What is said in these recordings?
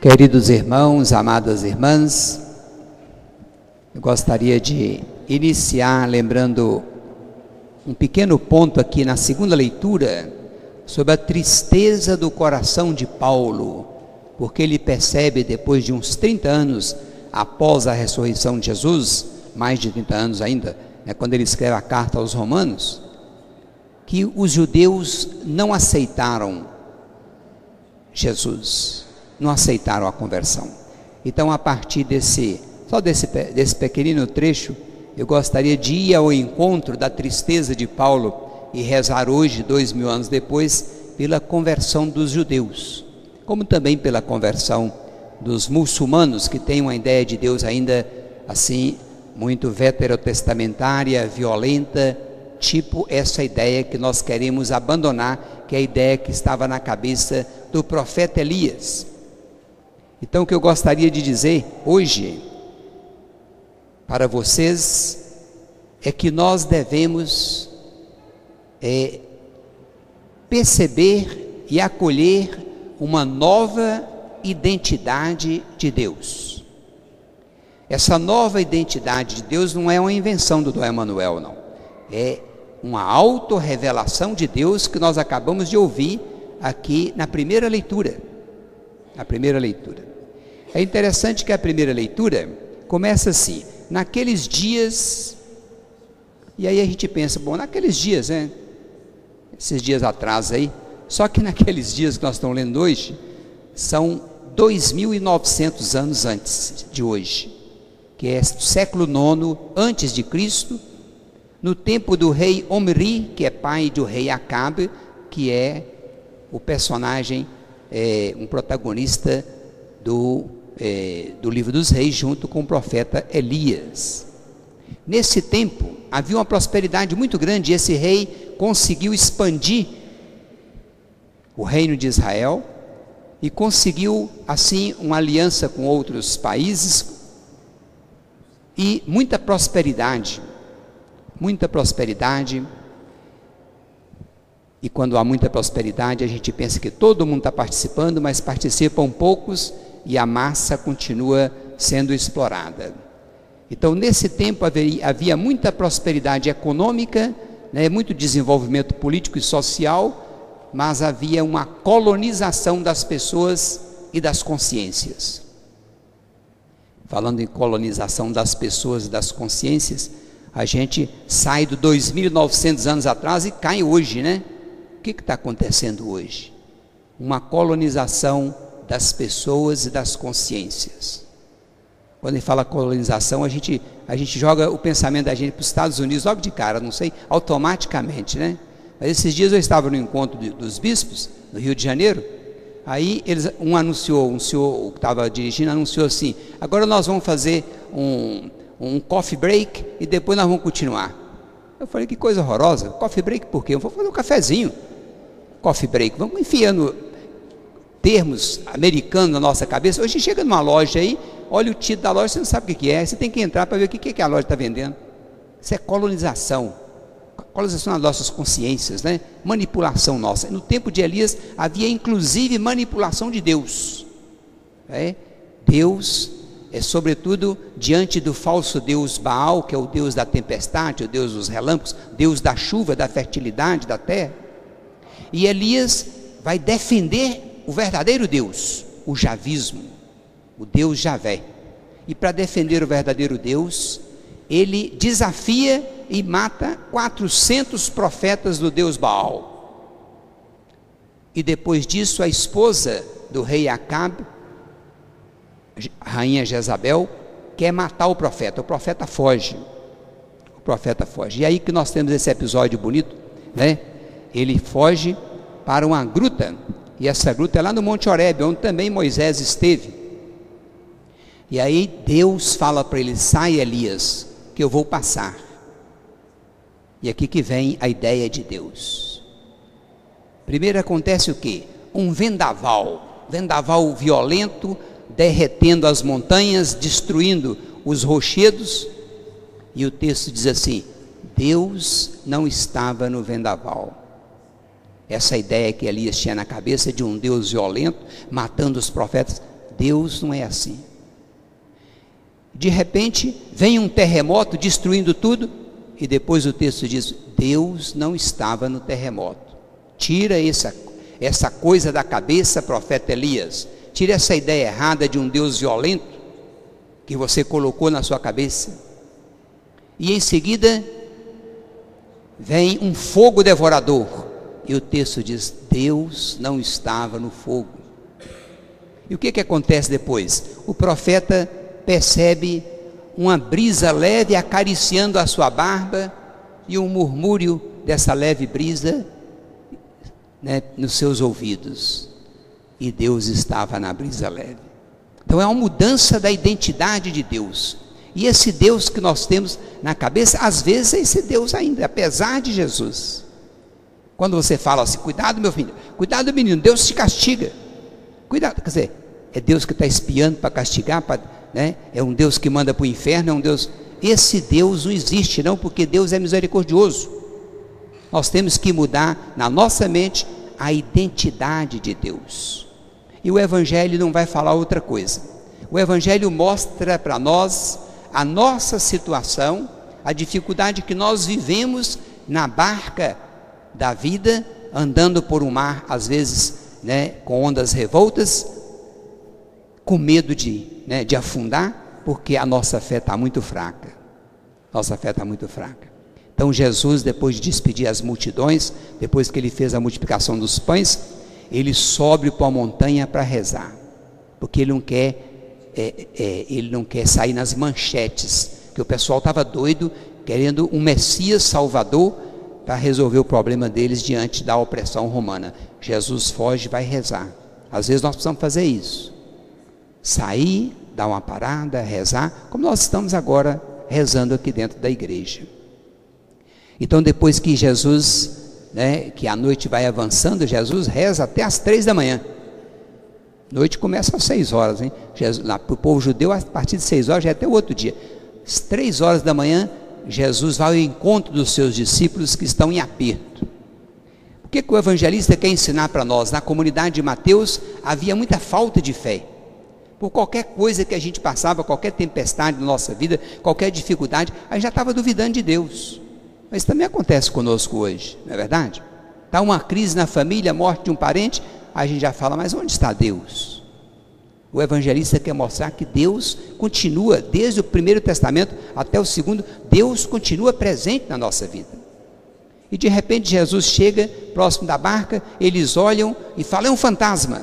Queridos irmãos, amadas irmãs, eu gostaria de iniciar lembrando um pequeno ponto aqui na segunda leitura sobre a tristeza do coração de Paulo, porque ele percebe depois de uns 30 anos após a ressurreição de Jesus, mais de 30 anos ainda, quando ele escreve a carta aos Romanos, que os judeus não aceitaram Jesus, não aceitaram a conversão. Então, a partir desse pequenino trecho, eu gostaria de ir ao encontro da tristeza de Paulo e rezar hoje, 2000 anos depois, pela conversão dos judeus, como também pela conversão dos muçulmanos, que têm uma ideia de Deus ainda assim, muito veterotestamentária, violenta, tipo essa ideia que nós queremos abandonar, que é a ideia que estava na cabeça do profeta Elias. Então, o que eu gostaria de dizer hoje para vocês é que nós devemos perceber e acolher uma nova identidade de Deus. Essa nova identidade de Deus não é uma invenção do Dom Emanuel, não. É uma autorrevelação de Deus que nós acabamos de ouvir aqui na primeira leitura. É interessante que a primeira leitura começa assim: naqueles dias, e aí a gente pensa, bom, naqueles dias, esses dias atrás aí, só que naqueles dias que nós estamos lendo hoje, são 2.900 anos antes de hoje, que é o século IX antes de Cristo, no tempo do rei Omri, que é pai do rei Acabe, que é o personagem, um protagonista do livro dos reis, junto com o profeta Elias. Nesse tempo havia uma prosperidade muito grande, e esse rei conseguiu expandir o reino de Israel e conseguiu assim uma aliança com outros países e muita prosperidade. E quando há muita prosperidade, a gente pensa que todo mundo está participando, mas participam poucos e a massa continua sendo explorada. Então, nesse tempo havia muita prosperidade econômica, muito desenvolvimento político e social, mas havia uma colonização das pessoas e das consciências. Falando em colonização das pessoas e das consciências, a gente sai do 2.900 anos atrás e cai hoje, O que está acontecendo hoje? Uma colonização das pessoas e das consciências. Quando ele fala colonização, a gente joga o pensamento da gente para os Estados Unidos logo de cara, não sei, automaticamente, Mas esses dias eu estava no encontro dos bispos, no Rio de Janeiro, aí um senhor que estava dirigindo, anunciou assim: agora nós vamos fazer um coffee break e depois nós vamos continuar. Eu falei, que coisa horrorosa, coffee break por quê? Eu vou fazer um cafezinho, coffee break, vamos enfiando termos americanos na nossa cabeça. Hoje chega numa loja aí, olha o título da loja, você não sabe o que é, você tem que entrar para ver o que a loja está vendendo. Isso é colonização das nossas consciências, manipulação nossa. No tempo de Elias havia inclusive manipulação de Deus. Deus sobretudo diante do falso Deus Baal, que é o Deus da tempestade, o Deus dos relâmpagos, Deus da chuva, da fertilidade da terra. E Elias vai defender o verdadeiro Deus, o javismo, o Deus Javé. E para defender o verdadeiro Deus, ele desafia e mata 400 profetas do Deus Baal. E depois disso, a esposa do rei Acabe, a rainha Jezabel, quer matar o profeta foge. E aí que nós temos esse episódio bonito, Ele foge para uma gruta, e essa gruta é lá no Monte Horebe, onde também Moisés esteve. E aí Deus fala para ele: sai, Elias, que eu vou passar. E aqui que vem a ideia de Deus. Primeiro acontece o quê? Um vendaval violento, derretendo as montanhas, destruindo os rochedos, e o texto diz assim: Deus não estava no vendaval. Essa ideia que Elias tinha na cabeça de um Deus violento, matando os profetas, Deus não é assim. De repente, vem um terremoto destruindo tudo, e depois o texto diz, Deus não estava no terremoto. Tira essa coisa da cabeça, profeta Elias. Tira essa ideia errada de um Deus violento, que você colocou na sua cabeça. E em seguida, vem um fogo devorador, e o texto diz, Deus não estava no fogo. E o que acontece depois? O profeta percebe uma brisa leve acariciando a sua barba, e um murmúrio dessa leve brisa, né, nos seus ouvidos, e Deus estava na brisa leve. Então é uma mudança da identidade de Deus, e esse Deus que nós temos na cabeça, às vezes é esse Deus ainda, apesar de Jesus. Quando você fala assim, cuidado meu filho, cuidado menino, Deus te castiga, cuidado, quer dizer, é Deus que está espiando para castigar, né? É um Deus que manda para o inferno, é um Deus, esse Deus não existe não, porque Deus é misericordioso. Nós temos que mudar na nossa mente a identidade de Deus, e o Evangelho não vai falar outra coisa. O Evangelho mostra para nós a nossa situação, a dificuldade que nós vivemos na barca da vida, andando por um mar, às vezes, né, com ondas revoltas, com medo de afundar, porque a nossa fé está muito fraca. Nossa fé está muito fraca. Então Jesus, depois de despedir as multidões, depois que ele fez a multiplicação dos pães, ele sobe para a montanha para rezar, porque ele não quer sair nas manchetes, que o pessoal estava doido, querendo um Messias Salvador, para resolver o problema deles diante da opressão romana. Jesus foge e vai rezar. Às vezes nós precisamos fazer isso, sair, dar uma parada, rezar, como nós estamos agora rezando aqui dentro da igreja. Então depois que Jesus, que a noite vai avançando, Jesus reza até às 3 da manhã. A noite começa às 6 horas, hein? Lá para o povo judeu, a partir de 6 horas já é até o outro dia. Às 3 horas da manhã, Jesus vai ao encontro dos seus discípulos que estão em aperto. O que o evangelista quer ensinar para nós? Na comunidade de Mateus havia muita falta de fé. Por qualquer coisa que a gente passava, qualquer tempestade na nossa vida, qualquer dificuldade, a gente já estava duvidando de Deus. Mas também acontece conosco hoje, não é verdade? Está uma crise na família, morte de um parente, a gente já fala, mas onde está Deus? O evangelista quer mostrar que Deus continua, desde o Primeiro Testamento até o Segundo, Deus continua presente na nossa vida. E de repente Jesus chega próximo da barca, eles olham e falam, é um fantasma.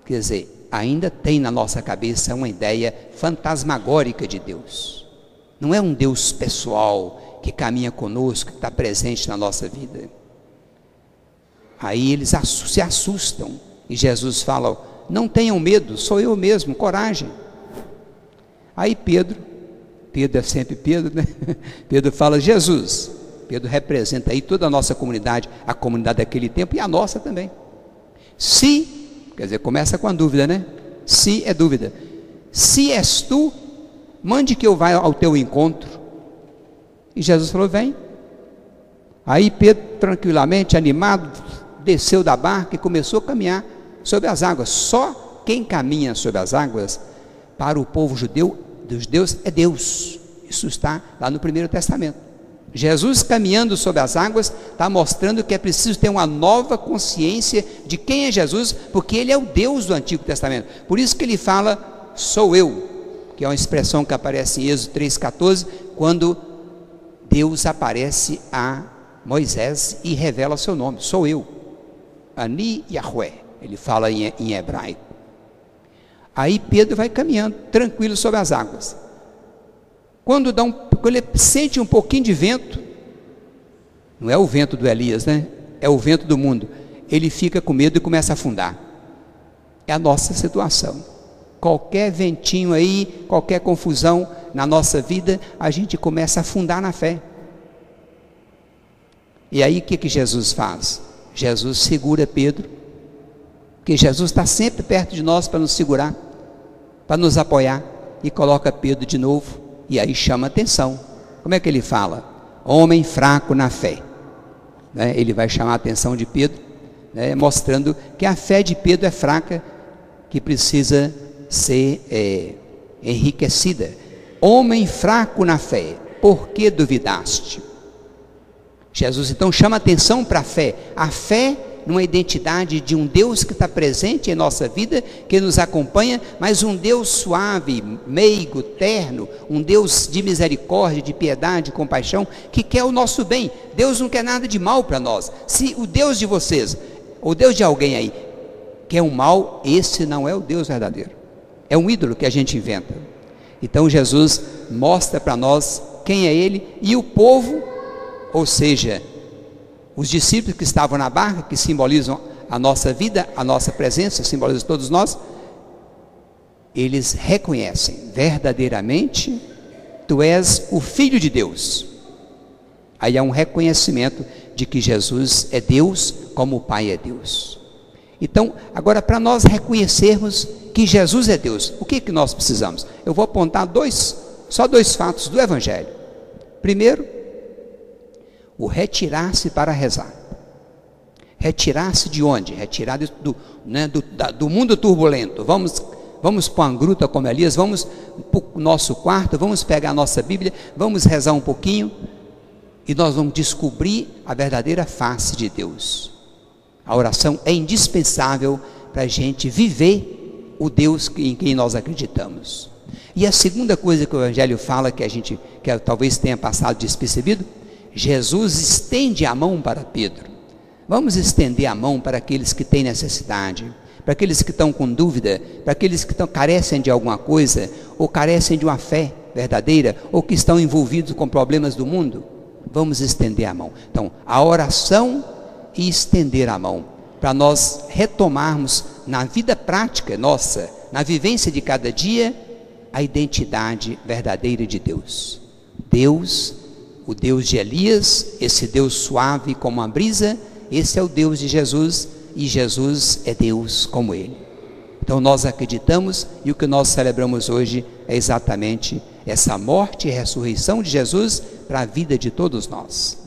Quer dizer, ainda tem na nossa cabeça uma ideia fantasmagórica de Deus. Não é um Deus pessoal, que caminha conosco, que está presente na nossa vida. Aí eles se assustam, e Jesus fala, não tenham medo, sou eu mesmo, coragem. Aí Pedro é sempre Pedro, né? Pedro fala, Jesus. Pedro representa aí toda a nossa comunidade, a comunidade daquele tempo e a nossa também. Se, quer dizer, começa com a dúvida, né? Se é dúvida. Se és tu, mande que eu vá ao teu encontro. E Jesus falou, vem. Aí Pedro, tranquilamente, animado, desceu da barca e começou a caminhar sobre as águas. Só quem caminha sobre as águas, para o povo judeu, dos judeus, é Deus. Isso está lá no Primeiro Testamento. Jesus caminhando sobre as águas, está mostrando que é preciso ter uma nova consciência de quem é Jesus, porque Ele é o Deus do Antigo Testamento. Por isso que Ele fala, sou eu, que é uma expressão que aparece em Êxodo 3,14, quando Deus aparece a Moisés e revela o seu nome, sou eu, Ani Yahweh, ele fala em hebraico. Aí Pedro vai caminhando, tranquilo sobre as águas. Quando ele sente um pouquinho de vento, não é o vento do Elias, né? É o vento do mundo. Ele fica com medo e começa a afundar. É a nossa situação. Qualquer ventinho aí, qualquer confusão na nossa vida, a gente começa a afundar na fé. E aí o que Jesus faz? Jesus segura Pedro, porque Jesus está sempre perto de nós para nos segurar, para nos apoiar, e coloca Pedro de novo, e aí chama atenção. Como é que ele fala? Homem fraco na fé, né? Ele vai chamar a atenção de Pedro, né? Mostrando que a fé de Pedro é fraca, que precisa ser enriquecida. Homem fraco na fé, por que duvidaste? Jesus então chama atenção para a fé. A fé numa identidade de um Deus que está presente em nossa vida, que nos acompanha, mas um Deus suave, meigo, terno, um Deus de misericórdia, de piedade, de compaixão, que quer o nosso bem. Deus não quer nada de mal para nós. Se o Deus de vocês, ou Deus de alguém aí, quer um mal, esse não é o Deus verdadeiro. É um ídolo que a gente inventa. Então Jesus mostra para nós quem é Ele, e o povo, ou seja, os discípulos que estavam na barca, que simbolizam a nossa vida, a nossa presença, simbolizam todos nós, eles reconhecem verdadeiramente: tu és o Filho de Deus. Aí há um reconhecimento de que Jesus é Deus, como o Pai é Deus. Então, agora, para nós reconhecermos que Jesus é Deus, o que nós precisamos? Eu vou apontar só dois fatos do Evangelho. Primeiro, o retirar-se para rezar. Retirar-se de onde? Retirar do mundo turbulento. Vamos para uma gruta como Elias, vamos para o nosso quarto, vamos pegar a nossa Bíblia, vamos rezar um pouquinho, e nós vamos descobrir a verdadeira face de Deus. A oração é indispensável para a gente viver o Deus em quem nós acreditamos. E a segunda coisa que o Evangelho fala, que talvez tenha passado despercebido, Jesus estende a mão para Pedro. Vamos estender a mão para aqueles que têm necessidade, para aqueles que estão com dúvida, para aqueles que carecem de alguma coisa, ou carecem de uma fé verdadeira, ou que estão envolvidos com problemas do mundo. Vamos estender a mão. Então, a oração e estender a mão, para nós retomarmos na vida prática nossa, na vivência de cada dia, a identidade verdadeira de Deus. Deus, o Deus de Elias, esse Deus suave como a brisa, esse é o Deus de Jesus, e Jesus é Deus como Ele. Então nós acreditamos, e o que nós celebramos hoje é exatamente essa morte e ressurreição de Jesus para a vida de todos nós.